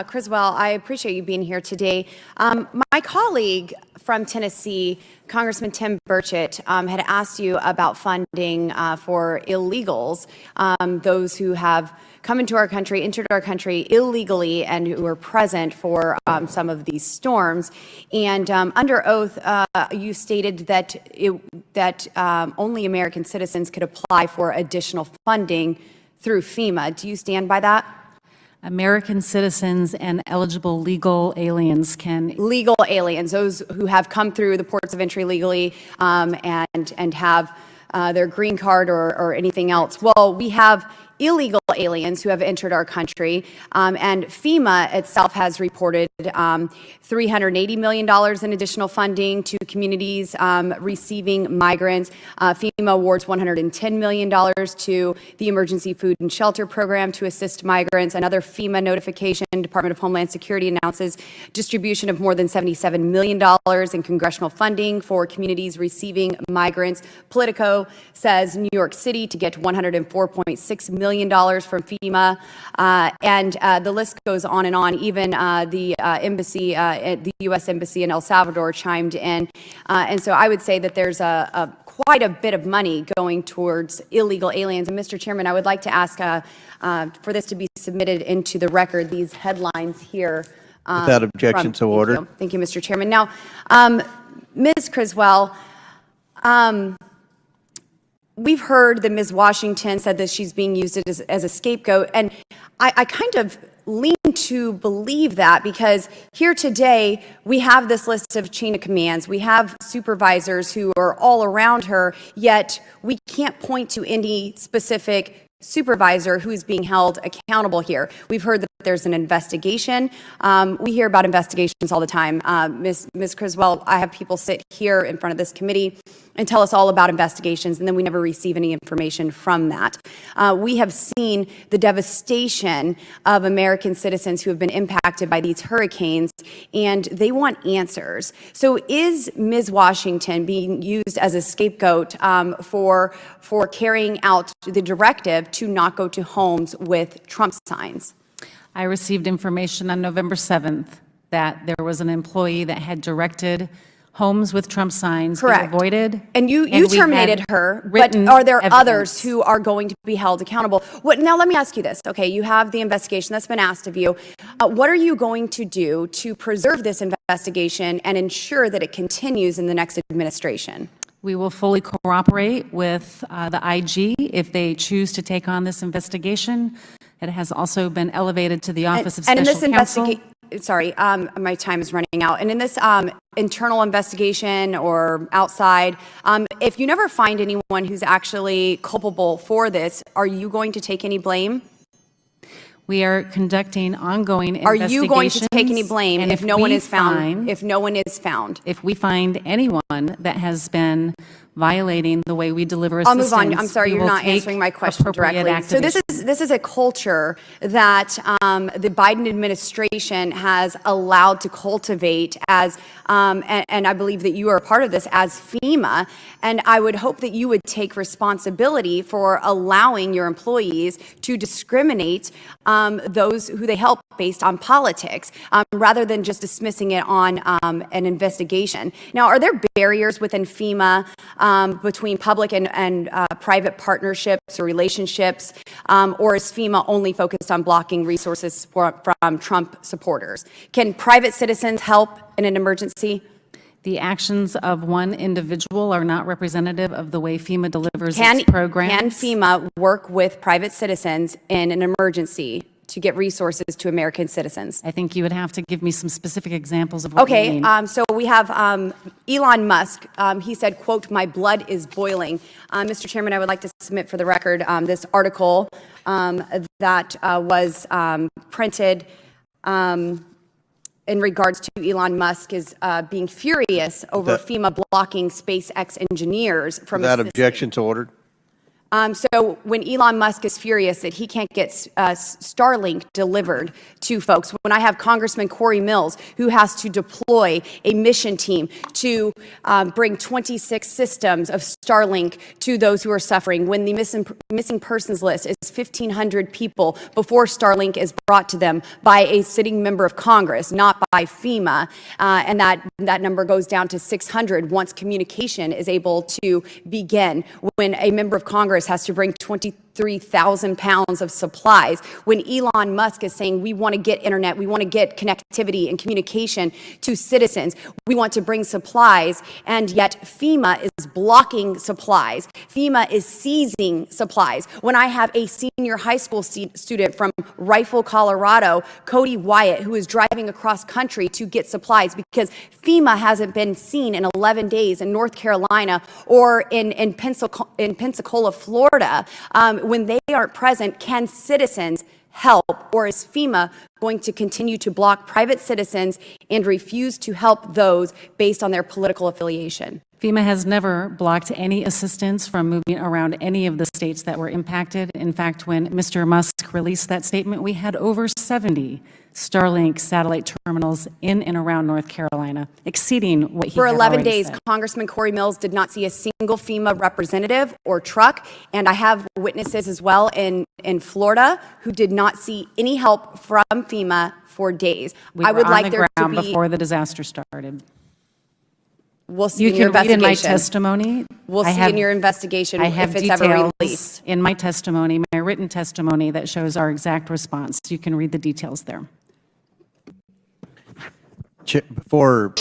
Criswell, I appreciate you being here today. My colleague from Tennessee, Congressman Tim Burchett, had asked you about funding for illegals, those who have come into our country, entered our country illegally, and who were present for some of these storms. And under oath, you stated that only American citizens could apply for additional funding through FEMA. Do you stand by that? American citizens and eligible legal aliens can... Legal aliens, those who have come through the ports of entry legally and have their green card or anything else. Well, we have illegal aliens who have entered our country, and FEMA itself has reported $380 million in additional funding to communities receiving migrants. FEMA awards $110 million to the Emergency Food and Shelter Program to assist migrants. Another FEMA notification, Department of Homeland Security announces distribution of more than $77 million in congressional funding for communities receiving migrants. Politico says New York City to get $104.6 million from FEMA, and the list goes on and on. Even the embassy, the U.S. Embassy in El Salvador chimed in, and so I would say that there's quite a bit of money going towards illegal aliens. And Mr. Chairman, I would like to ask for this to be submitted into the record, these headlines here. Without objection, so ordered. Thank you, Mr. Chairman. Now, Ms. Criswell, we've heard that Ms. Washington said that she's being used as a scapegoat, and I kind of lean to believe that, because here today we have this list of chain of commands. We have supervisors who are all around her, yet we can't point to any specific supervisor who's being held accountable here. We've heard that there's an investigation. We hear about investigations all the time. Ms. Criswell, I have people sit here in front of this committee and tell us all about investigations, and then we never receive any information from that. We have seen the devastation of American citizens who have been impacted by these hurricanes, and they want answers. So is Ms. Washington being used as a scapegoat for carrying out the directive to not go to homes with Trump signs? I received information on November 7th that there was an employee that had directed homes with Trump signs. Correct. Avoided. And you terminated her, but are there others who are going to be held accountable? Now, let me ask you this. Okay, you have the investigation that's been asked of you. What are you going to do to preserve this investigation and ensure that it continues in the next administration? We will fully cooperate with the IG if they choose to take on this investigation. It has also been elevated to the Office of Special Counsel. Sorry, my time is running out. And in this internal investigation or outside, if you never find anyone who's actually culpable for this, are you going to take any blame? We are conducting ongoing investigations. Are you going to take any blame if no one is found? If no one is found? If we find anyone that has been violating the way we deliver assistance, I'll move on. I'm sorry, you're not answering my question directly. So this is a culture that the Biden administration has allowed to cultivate as, and I believe that you are a part of this as FEMA, and I would hope that you would take responsibility for allowing your employees to discriminate those who they help based on politics, rather than just dismissing it on an investigation. Now, are there barriers within FEMA between public and private partnerships or relationships, or is FEMA only focused on blocking resources from Trump supporters? Can private citizens help in an emergency? The actions of one individual are not representative of the way FEMA delivers its programs. Can FEMA work with private citizens in an emergency to get resources to American citizens? I think you would have to give me some specific examples of what you mean. Okay, so we have Elon Musk. He said, quote, "My blood is boiling." Mr. Chairman, I would like to submit for the record this article that was printed in regards to Elon Musk is being furious over FEMA blocking SpaceX engineers from Without objection, to ordered. So when Elon Musk is furious that he can't get Starlink delivered to folks, when I have Congressman Corey Mills, who has to deploy a mission team to bring 26 systems of Starlink to those who are suffering, when the missing persons list is 1,500 people before Starlink is brought to them by a sitting member of Congress, not by Fema, and that number goes down to 600 once communication is able to begin, when a member of Congress has to bring 23,000 pounds of supplies, when Elon Musk is saying we want to get internet, we want to get connectivity and communication to citizens, we want to bring supplies, and yet FEMA is blocking supplies. FEMA is seizing supplies. When I have a senior high school student from Rifle, Colorado, Cody Wyatt, who is driving across country to get supplies because FEMA hasn't been seen in 11 days in North Carolina or in Pensacola, Florida, when they aren't present, can citizens help, or is FEMA going to continue to block private citizens and refuse to help those based on their political affiliation? FEMA has never blocked any assistance from moving around any of the states that were impacted. In fact, when Mr. Musk released that statement, we had over 70 Starlink satellite terminals in and around North Carolina, exceeding what he For had 11 already days, said. Congressman Corey Mills did not see a single FEMA representative or truck, and I have witnesses as well in Florida who did not see any help from FEMA for days. I would like there to be before the disaster started. We'll see You in your can read in my investigation. testimony. We'll see in your investigation I have if it's ever details released. in my testimony, my written testimony, that shows our exact response. You can read the details there. Before